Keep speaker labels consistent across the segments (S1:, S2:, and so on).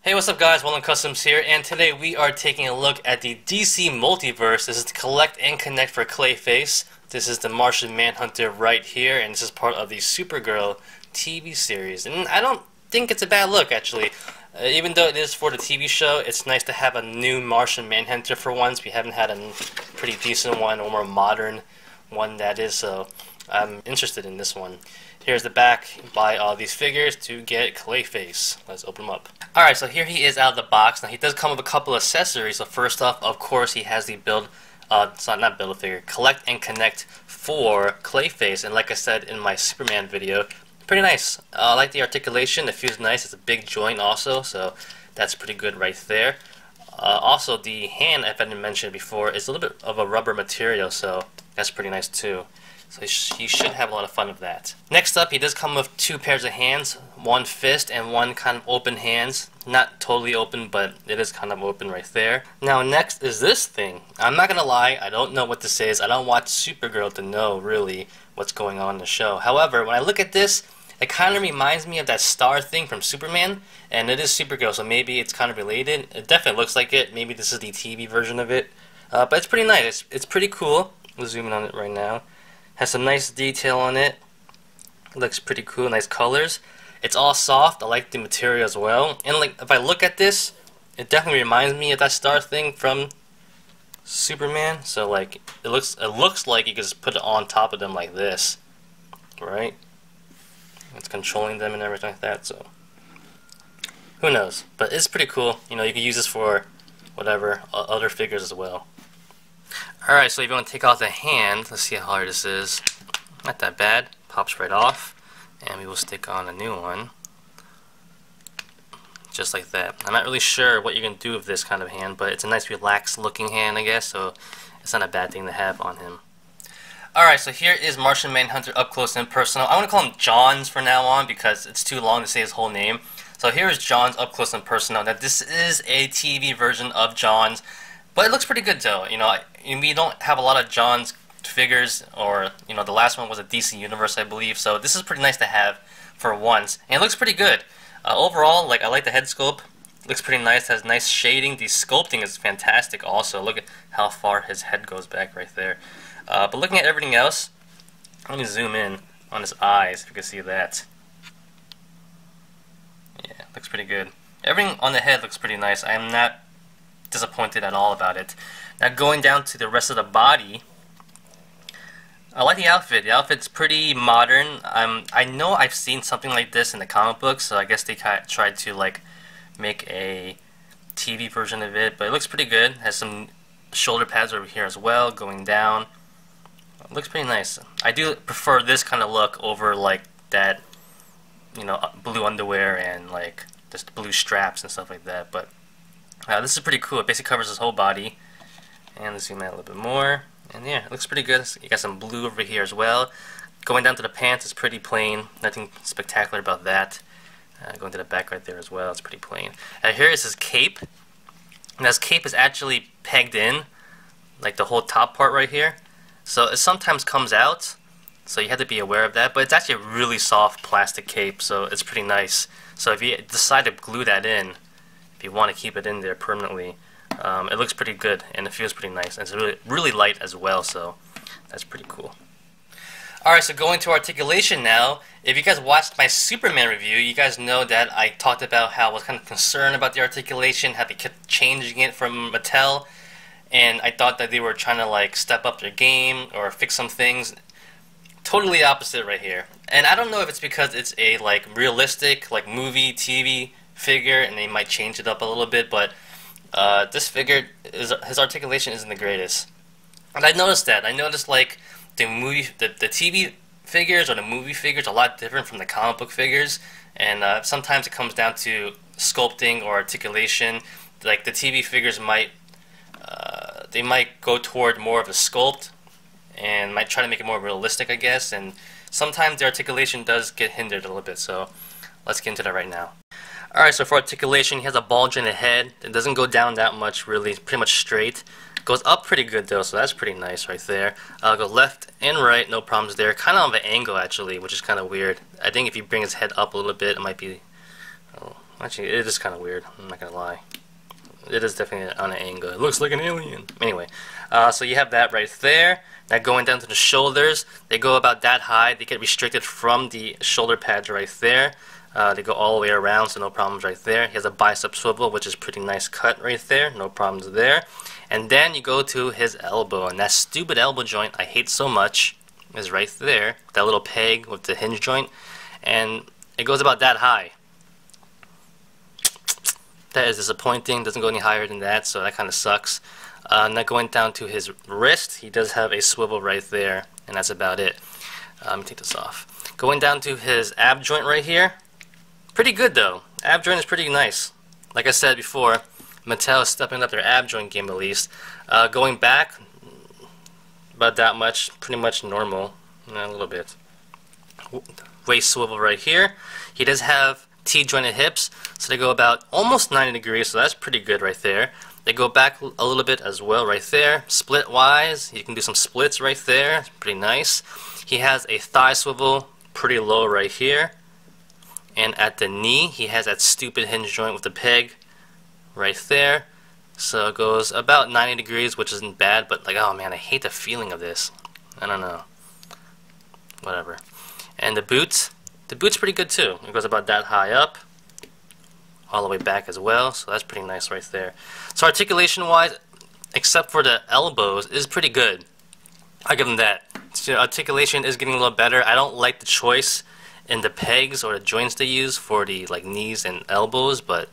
S1: Hey, what's up guys, Welcome Customs here, and today we are taking a look at the DC Multiverse. This is the Collect and Connect for Clayface. This is the Martian Manhunter right here, and this is part of the Supergirl TV series. And I don't think it's a bad look, actually. Even though it is for the TV show, it's nice to have a new Martian Manhunter for once. We haven't had a pretty decent one, or more modern one that is, so I'm interested in this one. Here's the back. Buy all these figures to get Clayface. Let's open them up. Alright, so here he is out of the box. Now he does come with a couple of accessories. So first off, of course, he has the not build a figure, Collect and Connect for Clayface. And like I said in my Superman video, pretty nice. I like the articulation. It feels nice. It's a big joint also, so that's pretty good right there. Also, the hand, if I didn't mention it before, is a little bit of a rubber material, so that's pretty nice too. So he should have a lot of fun with that. Next up, he does come with two pairs of hands, one fist and one kind of open hands. Not totally open, but it is kind of open right there. Now next is this thing. I'm not gonna lie, I don't know what this is. I don't watch Supergirl to know really what's going on in the show. However, when I look at this, it kind of reminds me of that star thing from Superman, and it is Supergirl, so maybe it's kind of related. It definitely looks like it. Maybe this is the TV version of it. But it's pretty nice. It's pretty cool. We'll zoom in on it right now. Has some nice detail on it. It looks pretty cool, nice colors. It's all soft. I like the material as well. And like, if I look at this, it definitely reminds me of that star thing from Superman. So like, it looks like you can just put it on top of them like this, right? It's controlling them and everything like that. So who knows? But it's pretty cool. You know, you can use this for whatever other figures as well. Alright, so if you want to take off the hand, let's see how hard this is. Not that bad. Pops right off. And we will stick on a new one. Just like that. I'm not really sure what you're going to do with this kind of hand, but it's a nice relaxed looking hand, I guess, so it's not a bad thing to have on him. Alright, so here is Martian Manhunter up close and personal. I want to call him Johns from now on because it's too long to say his whole name. So here is Johns up close and personal. Now this is a TV version of Johns. But it looks pretty good though. You know, we don't have a lot of John's figures, or you know, the last one was a DC Universe, I believe. So this is pretty nice to have for once, and it looks pretty good. Overall, like I like the head sculpt. It looks pretty nice. It has nice shading. The sculpting is fantastic. Also, look at how far his head goes back right there. But looking at everything else, let me zoom in on his eyes. If you can see that. Yeah, looks pretty good. Everything on the head looks pretty nice. I am not disappointed at all about it. Now going down to the rest of the body, I like the outfit. The outfit's pretty modern. I know I've seen something like this in the comic books, so I guess they tried to like make a TV version of it, but it looks pretty good. Has some shoulder pads over here as well, going down. It looks pretty nice. I do prefer this kind of look over like that, you know, blue underwear and like just blue straps and stuff like that, but this is pretty cool. It basically covers his whole body. And let's zoom out a little bit more. And yeah, it looks pretty good. You got some blue over here as well. Going down to the pants is pretty plain. Nothing spectacular about that. Going to the back right there as well, it's pretty plain. Here is his cape. And his cape is actually pegged in, like the whole top part right here. So it sometimes comes out, so you have to be aware of that. But it's actually a really soft plastic cape, so it's pretty nice. So if you decide to glue that in, if you want to keep it in there permanently, it looks pretty good and it feels pretty nice. And it's really light as well, so that's pretty cool. Alright, so going to articulation now. If you guys watched my Superman review, you guys know that I talked about how I was kind of concerned about the articulation, how they kept changing it from Mattel, and I thought that they were trying to like step up their game or fix some things. Totally opposite right here. And I don't know if it's because it's a like realistic like movie, TV figure, and they might change it up a little bit, but this figure, his articulation isn't the greatest. And I noticed that. I noticed like the TV figures or the movie figures are a lot different from the comic book figures, and sometimes it comes down to sculpting or articulation. Like the TV figures might go toward more of a sculpt and might try to make it more realistic, I guess, and sometimes the articulation does get hindered a little bit, so let's get into that right now. Alright, so for articulation, he has a bulge in the head. It doesn't go down that much, really. It's pretty much straight. Goes up pretty good, though, so that's pretty nice right there. Go left and right, no problems there. Kind of an angle, actually, which is kind of weird. I think if you bring his head up a little bit, it might be Actually, it is kind of weird. I'm not gonna lie. It is definitely on an angle. It looks like an alien. Anyway, so you have that right there. Now going down to the shoulders, they go about that high. They get restricted from the shoulder pads right there. They go all the way around, so no problems right there. He has a bicep swivel, which is pretty nice cut right there. No problems there. And then you go to his elbow, and that stupid elbow joint I hate so much is right there. That little peg with the hinge joint, and it goes about that high. That is disappointing. Doesn't go any higher than that, so that kind of sucks. Now going down to his wrist, he does have a swivel right there, and that's about it. Let me take this off. Going down to his ab joint right here, pretty good though. Ab joint is pretty nice. Like I said before, Mattel is stepping up their ab joint game at least. Going back, about that much, pretty much normal, a little bit. Waist swivel right here. He does have T-jointed hips, so they go about almost 90 degrees, so that's pretty good right there. They go back a little bit as well right there. Split wise, you can do some splits right there. It's pretty nice. He has a thigh swivel pretty low right here. And at the knee, he has that stupid hinge joint with the peg right there. So it goes about 90 degrees, which isn't bad, but like, oh man, I hate the feeling of this. I don't know. Whatever. And the boot's pretty good too. It goes about that high up, all the way back as well, so that's pretty nice right there. So articulation wise, except for the elbows, is pretty good. I'll give them that. So articulation is getting a little better. I don't like the choice in the pegs or the joints they use for the like knees and elbows, but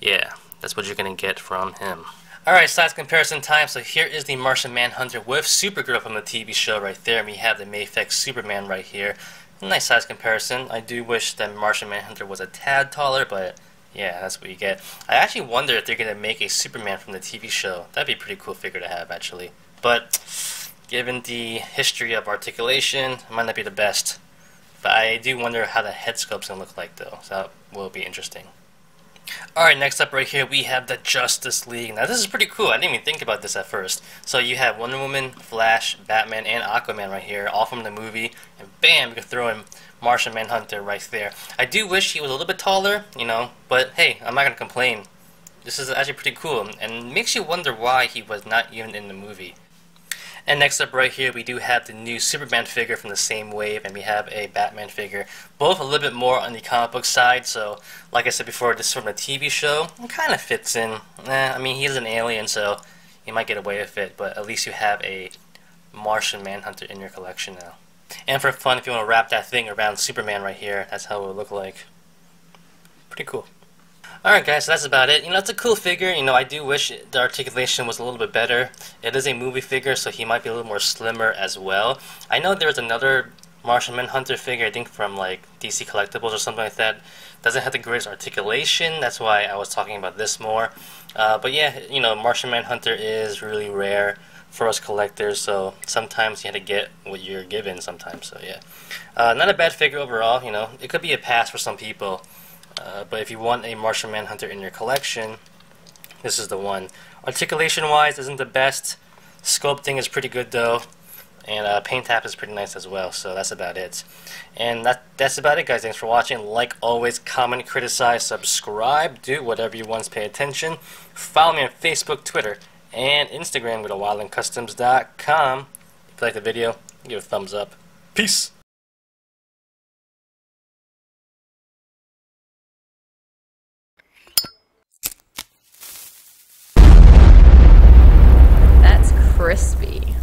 S1: yeah, that's what you're gonna get from him. Alright, size comparison time. So here is the Martian Manhunter with Supergirl from the TV show right there, and we have the Mayfix Superman right here. Nice size comparison. I do wish that Martian Manhunter was a tad taller, but yeah, that's what you get. I actually wonder if they're going to make a Superman from the TV show. That'd be a pretty cool figure to have, actually. But given the history of articulation, it might not be the best. But I do wonder how the head sculpt's going to look like, though. So that will be interesting. Alright, next up right here, we have the Justice League. Now, this is pretty cool. I didn't even think about this at first. So you have Wonder Woman, Flash, Batman, and Aquaman right here, all from the movie. And bam, we can throw in Martian Manhunter right there. I do wish he was a little bit taller, you know, but hey, I'm not going to complain. This is actually pretty cool, and makes you wonder why he was not even in the movie. And next up right here, we do have the new Superman figure from the same wave, and we have a Batman figure. Both a little bit more on the comic book side, so like I said before, this is from a TV show. It kind of fits in. I mean, he's an alien, so you might get away with it, but at least you have a Martian Manhunter in your collection now. And for fun, if you want to wrap that thing around Superman right here, that's how it would look like. Pretty cool. Alright guys, so that's about it. You know, it's a cool figure. You know, I do wish the articulation was a little bit better. It is a movie figure, so he might be a little more slimmer as well. I know there's another Martian Manhunter figure, I think from like DC Collectibles or something like that. Doesn't have the greatest articulation, that's why I was talking about this more. But yeah, you know, Martian Manhunter is really rare for us collectors, so sometimes you have to get what you're given sometimes, so yeah. Not a bad figure overall, you know. It could be a pass for some people. But if you want a Martian Manhunter in your collection, this is the one. Articulation-wise, isn't the best. Sculpting is pretty good though, and paint tap is pretty nice as well. So that's about it. And that's about it, guys. Thanks for watching. Like always, comment, criticize, subscribe, do whatever you want to pay attention. Follow me on Facebook, Twitter, and Instagram. Go to wildlandcustoms.com. If you like the video, give it a thumbs up. Peace.
S2: That's crispy.